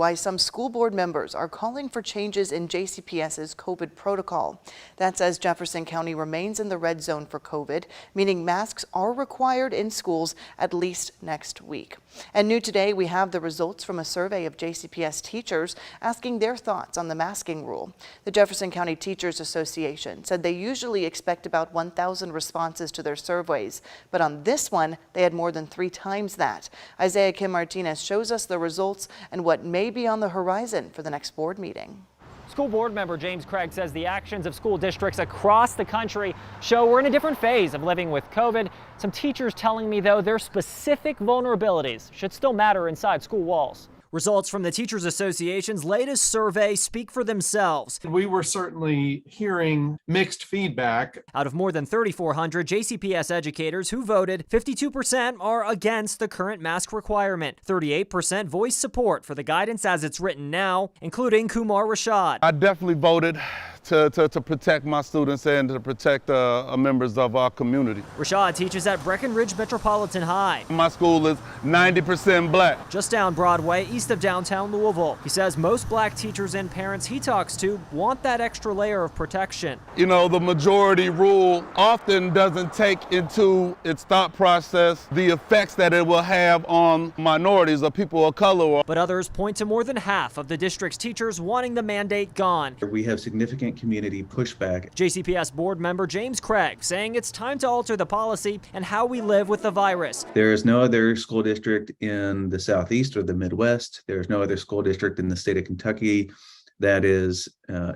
Why some school board members are calling for changes in JCPS's COVID protocol. That's as Jefferson County remains in the red zone for COVID, meaning masks are required in schools at least next week. And new today, we have the results from a survey of JCPS teachers asking their thoughts on the masking rule. The Jefferson County Teachers Association said they usually expect about 1,000 responses to their surveys, but on this one, they had more than 3 times that. Isaiah Kim Martinez shows us the results and what may be on the horizon for the next board meeting. School board member James Craig says the actions of school districts across the country show we're in a different phase of living with COVID. Some teachers telling me, though, their specific vulnerabilities should still matter inside school walls. Results from the Teachers Association's latest survey speak for themselves. We were certainly hearing mixed feedback. Out of more than 3,400 JCPS educators who voted, 52% are against the current mask requirement. 38% voiced support for the guidance as it's written now, including Kumar Rashad. I definitely voted to protect my students and to protect members of our community. Rashad teaches at Breckenridge Metropolitan High. My school is 90% black. Just down Broadway, east of downtown Louisville. He says most black teachers and parents he talks to want that extra layer of protection. You know, the majority rule often doesn't take into its thought process the effects that it will have on minorities or people of color. But others point to more than half of the district's teachers wanting the mandate gone. We have significant community pushback. JCPS board member James Craig saying it's time to alter the policy and how we live with the virus. There is no other school district in the Southeast or the Midwest. There is no other school district in the state of Kentucky that is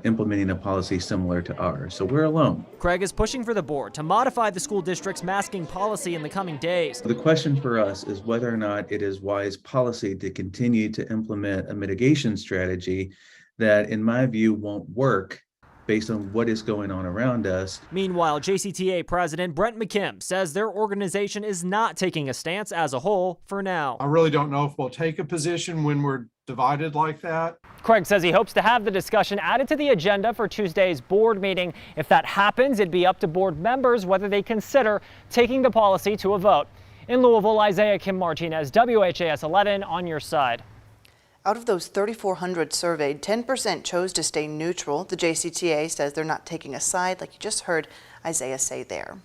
implementing a policy similar to ours. So we're alone. Craig is pushing for the board to modify the school district's masking policy in the coming days. The question for us is whether or not it is wise policy to continue to implement a mitigation strategy that, in my view, won't work based on what is going on around us. Meanwhile, JCTA President Brent McKim says their organization is not taking a stance as a whole for now. I really don't know if we'll take a position when we're divided like that. Craig says he hopes to have the discussion added to the agenda for Tuesday's board meeting. If that happens, it'd be up to board members whether they consider taking the policy to a vote. In Louisville, Isaiah Kim Martinez, WHAS 11 on your side. Out of those 3,400 surveyed, 10% chose to stay neutral. The JCTA says they're not taking a side, like you just heard Isaiah say there.